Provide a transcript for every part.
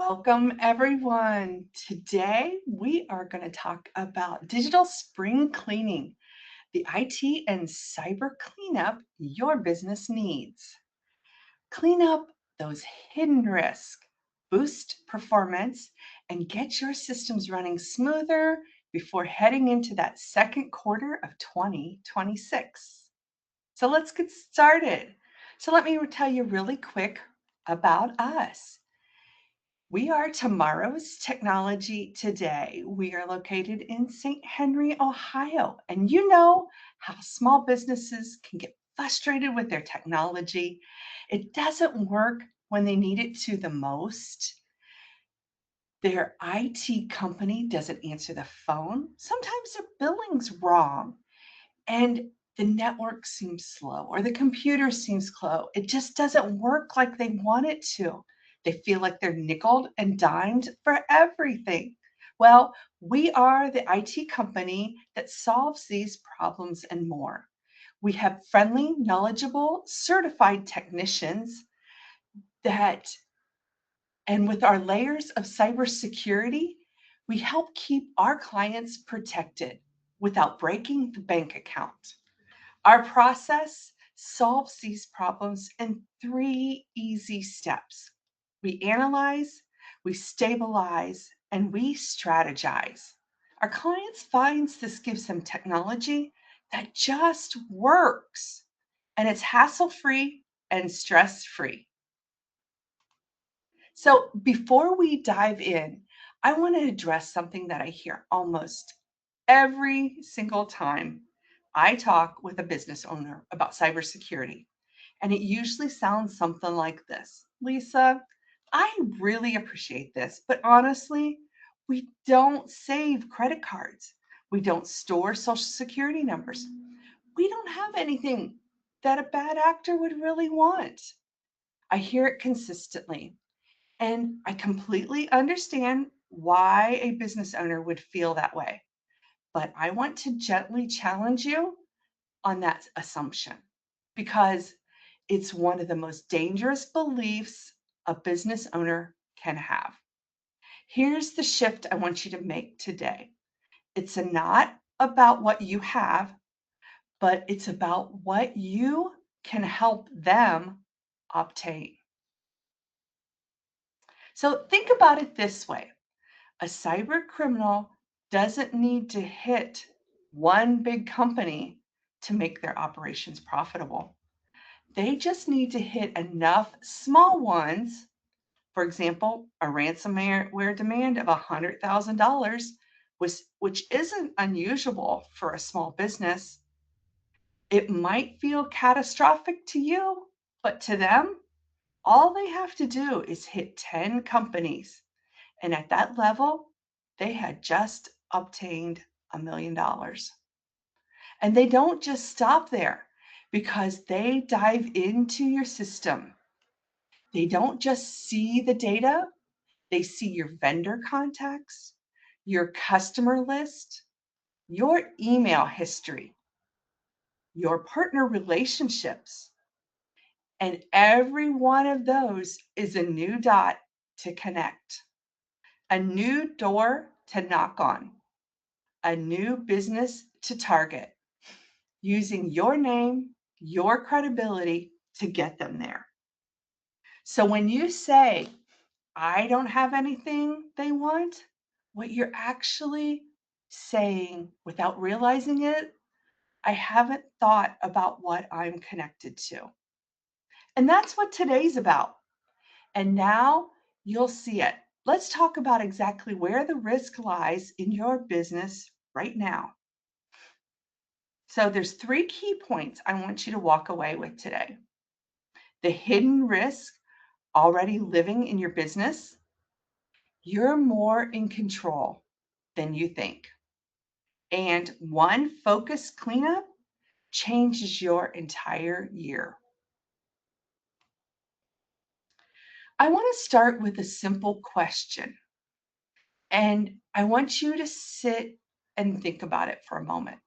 Welcome, everyone. Today, we are going to talk about digital spring cleaning, the IT and cyber cleanup your business needs. Clean up those hidden risks, boost performance, and get your systems running smoother before heading into that second quarter of 2026. So let's get started. So let me tell you really quick about us. We are tomorrow's technology today. We are located in St. Henry, Ohio. And you know how small businesses can get frustrated with their technology. It doesn't work when they need it to the most. Their IT company doesn't answer the phone. Sometimes their billing's wrong and the network seems slow or the computer seems slow. It just doesn't work like they want it to. They feel like they're nickeled and dimed for everything. Well, we are the IT company that solves these problems and more. We have friendly, knowledgeable, certified technicians that, and with our layers of cybersecurity, we help keep our clients protected without breaking the bank account. Our process solves these problems in three easy steps. We analyze, we stabilize, and we strategize. Our clients finds this gives them technology that just works and it's hassle-free and stress-free. So before we dive in, I want to address something that I hear almost every single time I talk with a business owner about cybersecurity. And it usually sounds something like this: Lisa, I really appreciate this, but honestly, we don't save credit cards. We don't store social security numbers. We don't have anything that a bad actor would really want. I hear it consistently. And I completely understand why a business owner would feel that way. But I want to gently challenge you on that assumption because it's one of the most dangerous beliefs a business owner can have. Here's the shift I want you to make today. It's not about what you have, but it's about what you can help them obtain. So think about it this way. A cyber criminal doesn't need to hit one big company to make their operations profitable. They just need to hit enough small ones. For example, a ransomware demand of $100,000, which isn't unusual for a small business. It might feel catastrophic to you, but to them, all they have to do is hit 10 companies. And at that level, they had just obtained $1 million. And they don't just stop there because they dive into your system. They don't just see the data, they see your vendor contacts, your customer list, your email history, your partner relationships. And every one of those is a new dot to connect, a new door to knock on, a new business to target, using your name, your credibility to get them there. So when you say, I don't have anything they want, what you're actually saying without realizing it, I haven't thought about what I'm connected to. And that's what today's about. And now you'll see it. Let's talk about exactly where the risk lies in your business right now. So there's three key points I want you to walk away with today. The hidden risk already living in your business. You're more in control than you think. And one focused cleanup changes your entire year. I want to start with a simple question. And I want you to sit and think about it for a moment.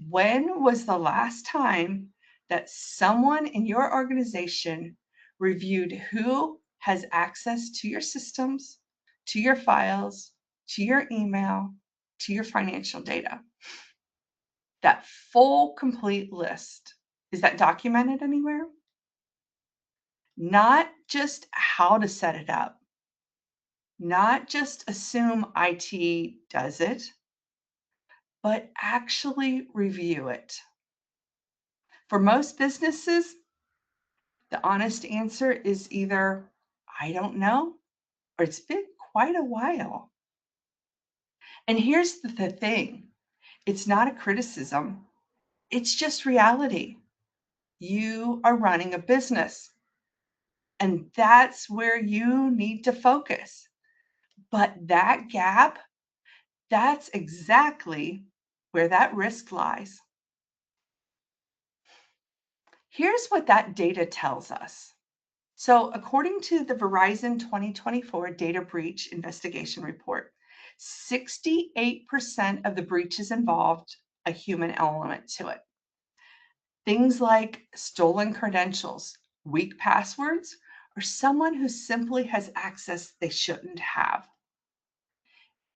When was the last time that someone in your organization reviewed who has access to your systems, to your files, to your email, to your financial data. That full, complete list. Is that documented anywhere? Not just how to set it up, not just assume IT does it, but actually review it. For most businesses, the honest answer is either I don't know or it's been quite a while. And here's the thing, it's not a criticism, it's just reality. You are running a business, and that's where you need to focus. But that gap, that's exactly where that risk lies. Here's what that data tells us. So, according to the Verizon 2024 Data Breach Investigation Report, 68% of the breaches involved a human element to it. Things like stolen credentials, weak passwords, or someone who simply has access they shouldn't have.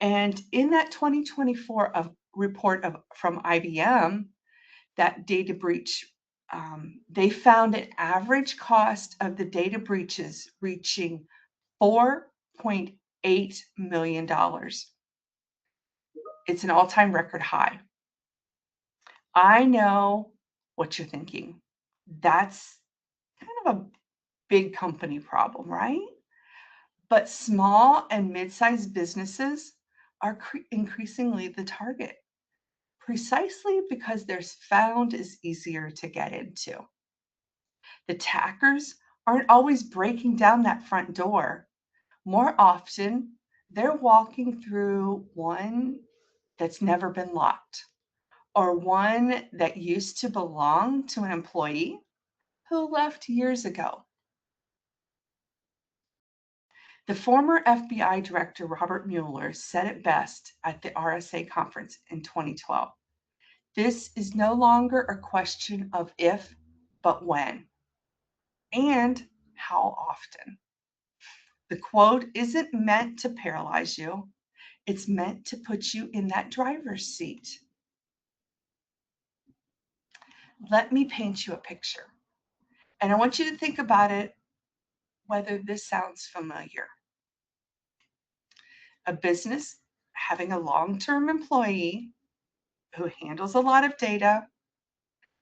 And in that 2024 report from IBM, that data breach, they found an average cost of the data breaches reaching $4.8 million. It's an all-time record high. I know what you're thinking. That's kind of a big company problem, right? But small and mid-sized businesses are increasingly the target, precisely because their found is easier to get into. The attackers aren't always breaking down that front door. More often, they're walking through one that's never been locked, or one that used to belong to an employee who left years ago. The former FBI Director Robert Mueller said it best at the RSA conference in 2012. This is no longer a question of if, but when, and how often. The quote isn't meant to paralyze you, it's meant to put you in that driver's seat. Let me paint you a picture. And I want you to think about it, whether this sounds familiar. A business having a long-term employee who handles a lot of data.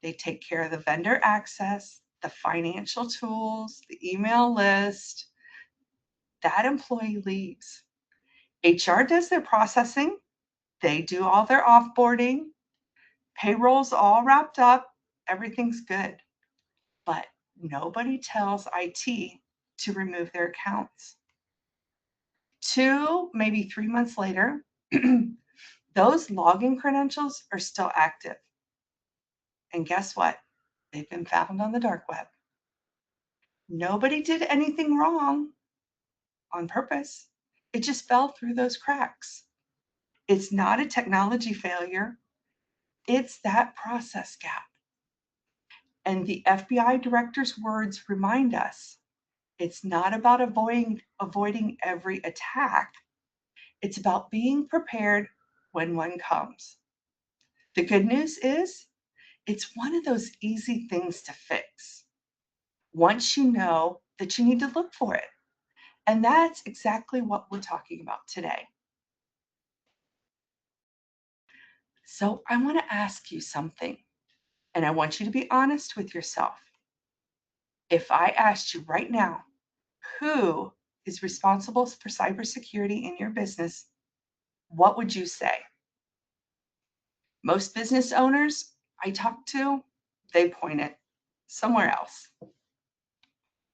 They take care of the vendor access, the financial tools, the email list. That employee leaves. HR does their processing. They do all their offboarding. Payroll's all wrapped up. Everything's good. But nobody tells IT to remove their accounts. 2, maybe 3 months later, those login credentials are still active. And guess what? They've been found on the dark web. Nobody did anything wrong on purpose. It just fell through those cracks. It's not a technology failure, it's that process gap. And the FBI director's words remind us it's not about avoiding every attack, it's about being prepared when one comes. The good news is it's one of those easy things to fix once you know that you need to look for it. And that's exactly what we're talking about today. So I want to ask you something, and I want you to be honest with yourself. If I asked you right now, who is responsible for cybersecurity in your business, what would you say? Most business owners I talk to, they point it somewhere else,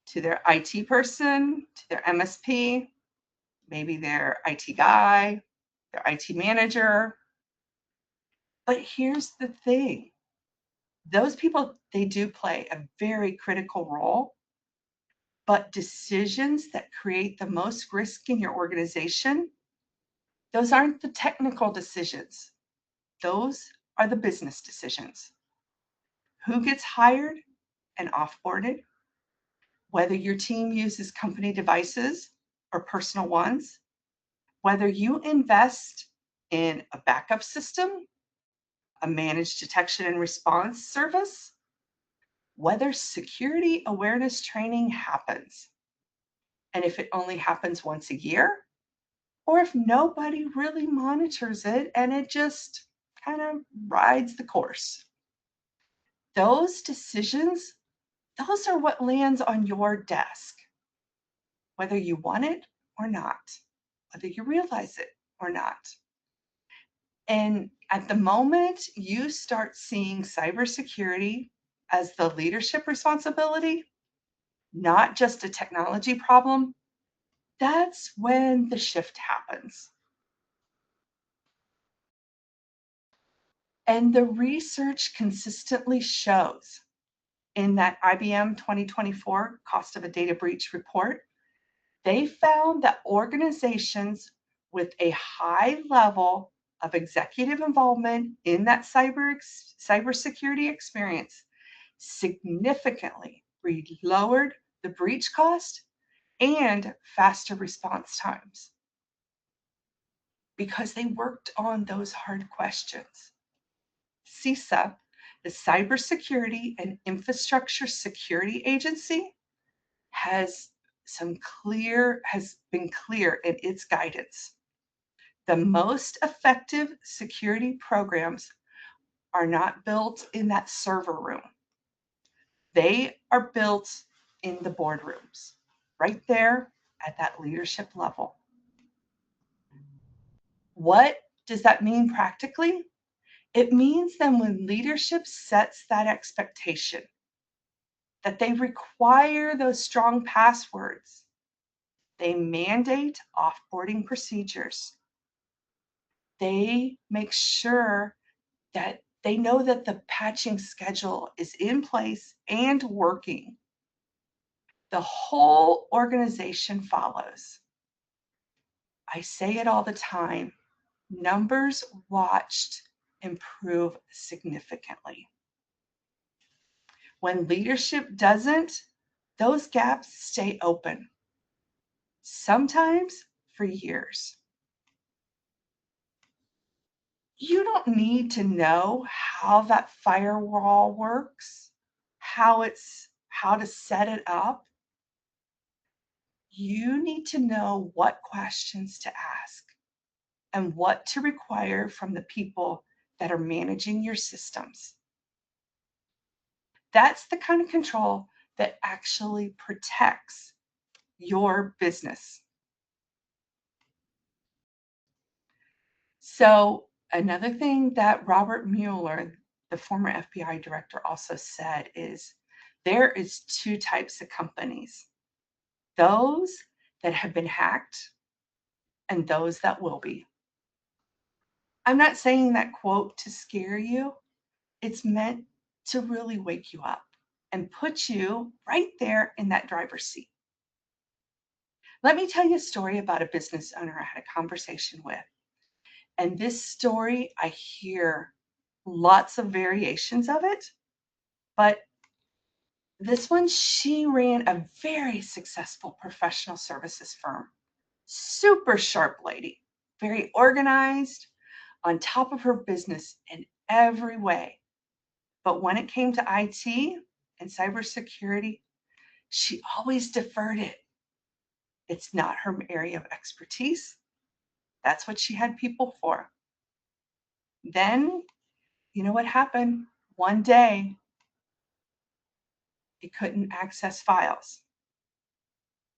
to their IT person, to their MSP, maybe their IT guy, their IT manager. But here's the thing. Those people, they do play a very critical role, but decisions that create the most risk in your organization, those aren't the technical decisions. Those are the business decisions. Who gets hired and offboarded? Whether your team uses company devices or personal ones, whether you invest in a backup system, a managed detection and response service, whether security awareness training happens, and if it only happens once a year, or if nobody really monitors it and it just kind of rides the course. Those decisions, those are what lands on your desk, whether you want it or not, whether you realize it or not. And at the moment you start seeing cybersecurity as the leadership responsibility, not just a technology problem, that's when the shift happens. And the research consistently shows in that IBM 2024 Cost of a Data Breach report, they found that organizations with a high level of executive involvement in that cybersecurity experience significantly lowered the breach cost and faster response times because they worked on those hard questions. CISA, the Cybersecurity and Infrastructure Security Agency, has been clear in its guidance. The most effective security programs are not built in that server room. They are built in the boardrooms, right there at that leadership level. What does that mean practically? It means then when leadership sets that expectation, that they require those strong passwords, they mandate offboarding procedures, they make sure that they know that the patching schedule is in place and working. The whole organization follows. I say it all the time, numbers watched improve significantly. When leadership doesn't, those gaps stay open, sometimes for years. You don't need to know how that firewall works, how to set it up. You need to know what questions to ask and what to require from the people that are managing your systems. That's the kind of control that actually protects your business. So, another thing that Robert Mueller, the former FBI director, also said is there is two types of companies: those that have been hacked and those that will be. I'm not saying that quote to scare you. It's meant to really wake you up and put you right there in that driver's seat. Let me tell you a story about a business owner I had a conversation with. And this story, I hear lots of variations of it, but this one, she ran a very successful professional services firm. Super sharp lady, very organized, on top of her business in every way. But when it came to IT and cybersecurity, she always deferred it. It's not her area of expertise. That's what she had people for. Then, you know what happened? One day, it couldn't access files.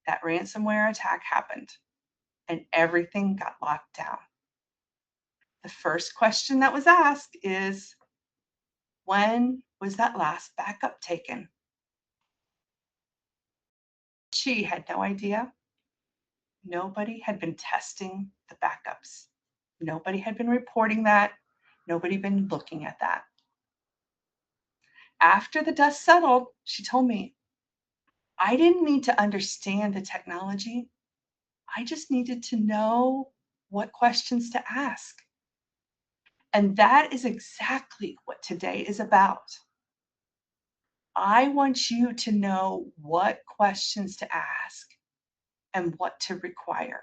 That ransomware attack happened and everything got locked down. The first question that was asked is, when was that last backup taken? She had no idea. Nobody had been testing the backups. Nobody had been reporting that. Nobody had been looking at that. After the dust settled, she told me, I didn't need to understand the technology. I just needed to know what questions to ask. And that is exactly what today is about. I want you to know what questions to ask and what to require.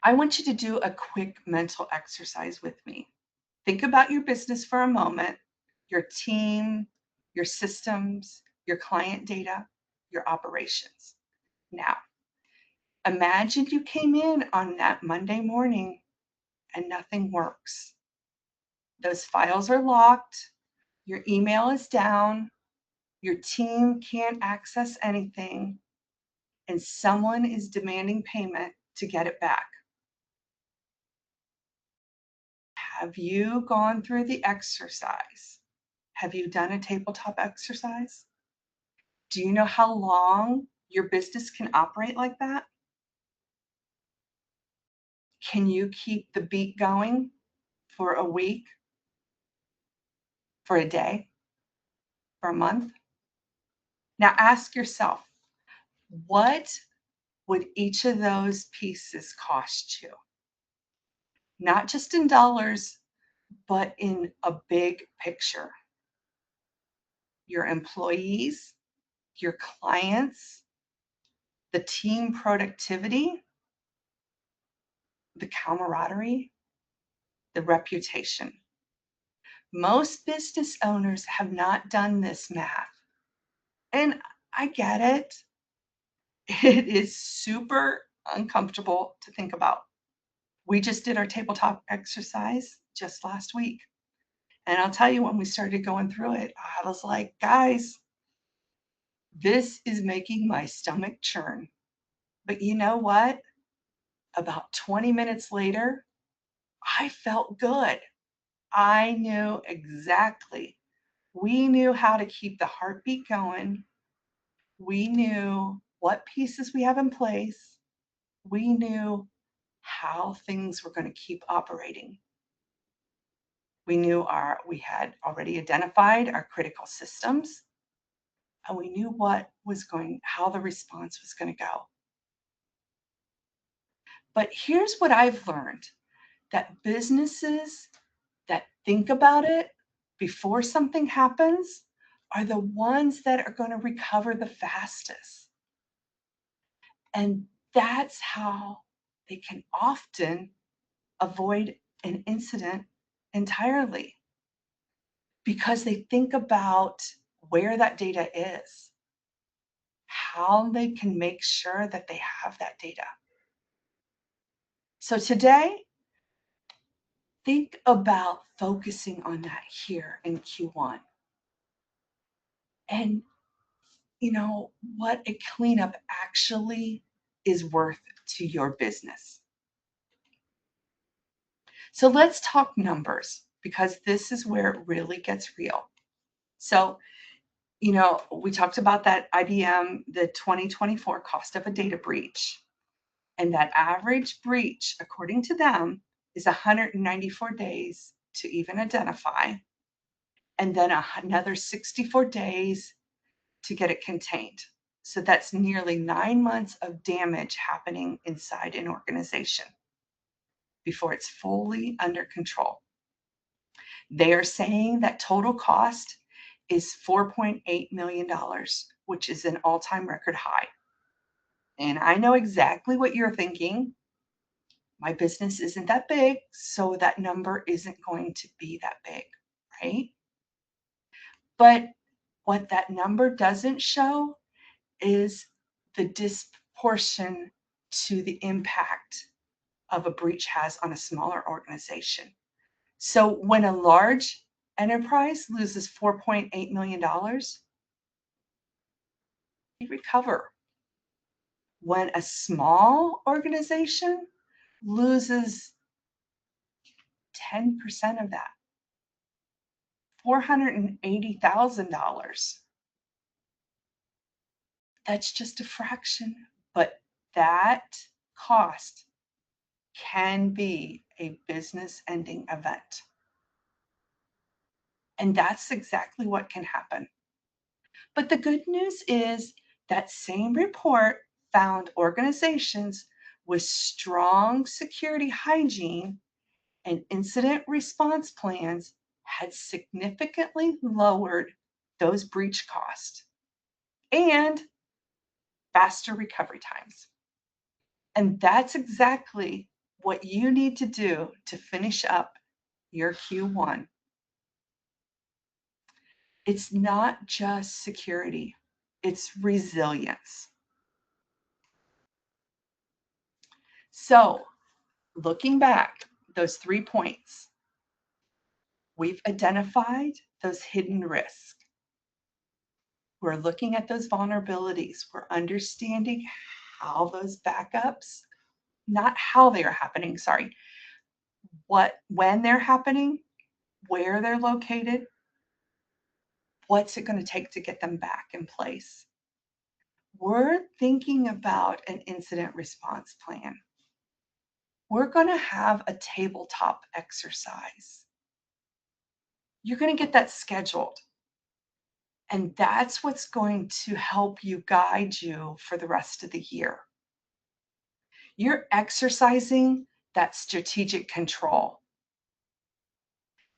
I want you to do a quick mental exercise with me. Think about your business for a moment, your team, your systems, your client data, your operations. Now, imagine you came in on that Monday morning and nothing works. Those files are locked, your email is down, your team can't access anything, and someone is demanding payment to get it back. Have you gone through the exercise? Have you done a tabletop exercise? Do you know how long your business can operate like that? Can you keep the beat going for a week, for a day, for a month? Now ask yourself, what would each of those pieces cost you? Not just in dollars, but in a big picture. Your employees, your clients, the team productivity, the camaraderie, the reputation. Most business owners have not done this math. And I get it. It is super uncomfortable to think about. We just did our tabletop exercise just last week. And I'll tell you, when we started going through it, I was like, guys, this is making my stomach churn. But you know what? About 20 minutes later, I felt good. I knew exactly. We knew how to keep the heartbeat going. We knew what pieces we have in place. We knew how things were going to keep operating. We had already identified our critical systems, and we knew how the response was going to go. But here's what I've learned, that businesses that think about it before something happens are the ones that are going to recover the fastest. And that's how they can often avoid an incident entirely, because they think about where that data is, how they can make sure that they have that data. So today, think about focusing on that here in Q1. And what a cleanup actually is worth to your business. So let's talk numbers, because this is where it really gets real. So, we talked about that IBM, the 2024 cost of a data breach, and that average breach, according to them, is 194 days to even identify, and then another 64 days to get it contained. So that's nearly 9 months of damage happening inside an organization before it's fully under control. They are saying that total cost is $4.8 million, which is an all-time record high. And I know exactly what you're thinking. My business isn't that big, so that number isn't going to be that big, right? But what that number doesn't show is the disproportion to the impact of a breach has on a smaller organization. So when a large enterprise loses $4.8 million, they recover. When a small organization loses 10% of that, $480,000, that's just a fraction, but that cost can be a business-ending event. And that's exactly what can happen. But the good news is that same report found organizations with strong security hygiene and incident response plans had significantly lowered those breach costs and faster recovery times. And that's exactly what you need to do to finish up your Q1. It's not just security, it's resilience. So, looking back, those 3 points, we've identified those hidden risks. We're looking at those vulnerabilities. We're understanding how those backups, not how they are happening, sorry, when they're happening, where they're located, what's it going to take to get them back in place. We're thinking about an incident response plan. We're going to have a tabletop exercise. You're going to get that scheduled. And that's what's going to help you guide you for the rest of the year. You're exercising that strategic control.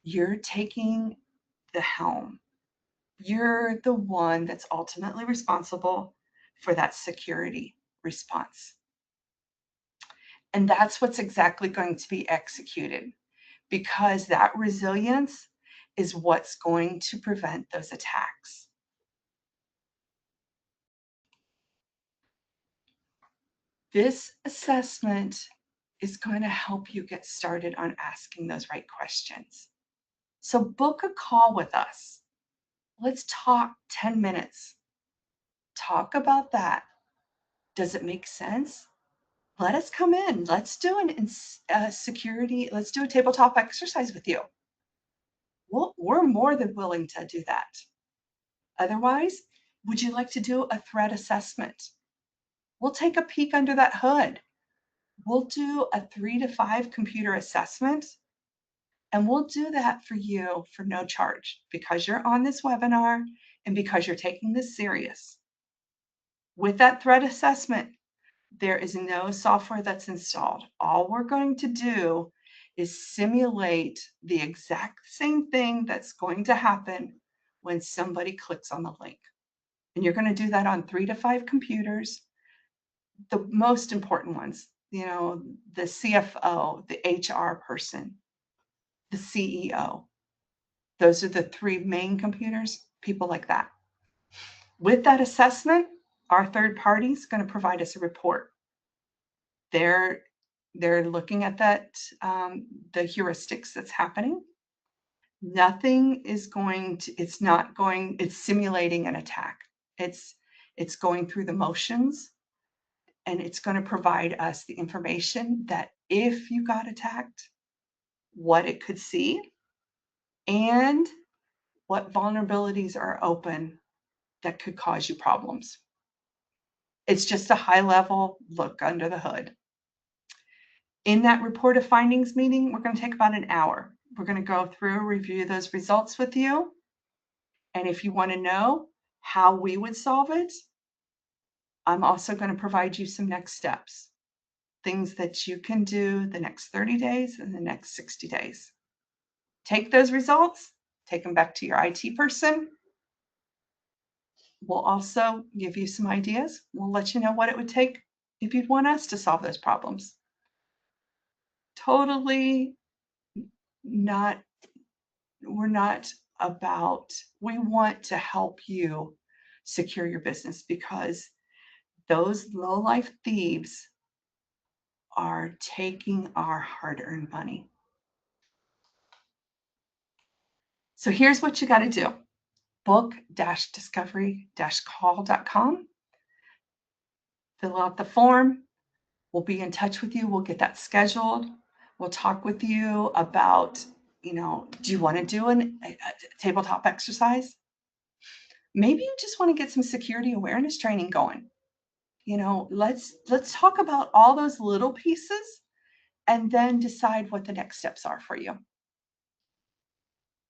You're taking the helm. You're the one that's ultimately responsible for that security response. And that's what's exactly going to be executed, because that resilience is what's going to prevent those attacks. This assessment is going to help you get started on asking those right questions. So book a call with us. Let's talk 10 minutes. Talk about that. Does it make sense? Let us come in. Let's do security. Let's do a tabletop exercise with you. We're more than willing to do that. Otherwise, would you like to do a threat assessment? We'll take a peek under that hood. We'll do a 3 to 5 computer assessment, and we'll do that for you for no charge because you're on this webinar and because you're taking this serious. With that threat assessment, there is no software that's installed. All we're going to do is simulate the exact same thing that's going to happen when somebody clicks on the link. And you're going to do that on 3 to 5 computers. The most important ones, the CFO, the HR person, the CEO. Those are the 3 main computers, people like that. With that assessment, our third party is going to provide us a report. They're looking at that, the heuristics that's happening. Nothing is going to, it's simulating an attack. It's going through the motions, and it's going to provide us the information that if you got attacked, what it could see, and what vulnerabilities are open that could cause you problems. It's just a high level look under the hood. In that report of findings meeting, we're going to take about an hour. We're going to go through, review those results with you. And if you want to know how we would solve it, I'm also going to provide you some next steps, things that you can do the next 30 days and the next 60 days. Take those results, take them back to your IT person. We'll also give you some ideas. We'll let you know what it would take if you'd want us to solve those problems. Totally not, we're not about, we want to help you secure your business because those low-life thieves are taking our hard-earned money. So here's what you got to do. book-discovery-call.com. Fill out the form. We'll be in touch with you. We'll get that scheduled. We'll talk with you about, do you want to do a tabletop exercise? Maybe you just want to get some security awareness training going. Let's talk about all those little pieces and then decide what the next steps are for you.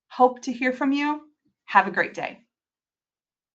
Hope to hear from you. Have a great day.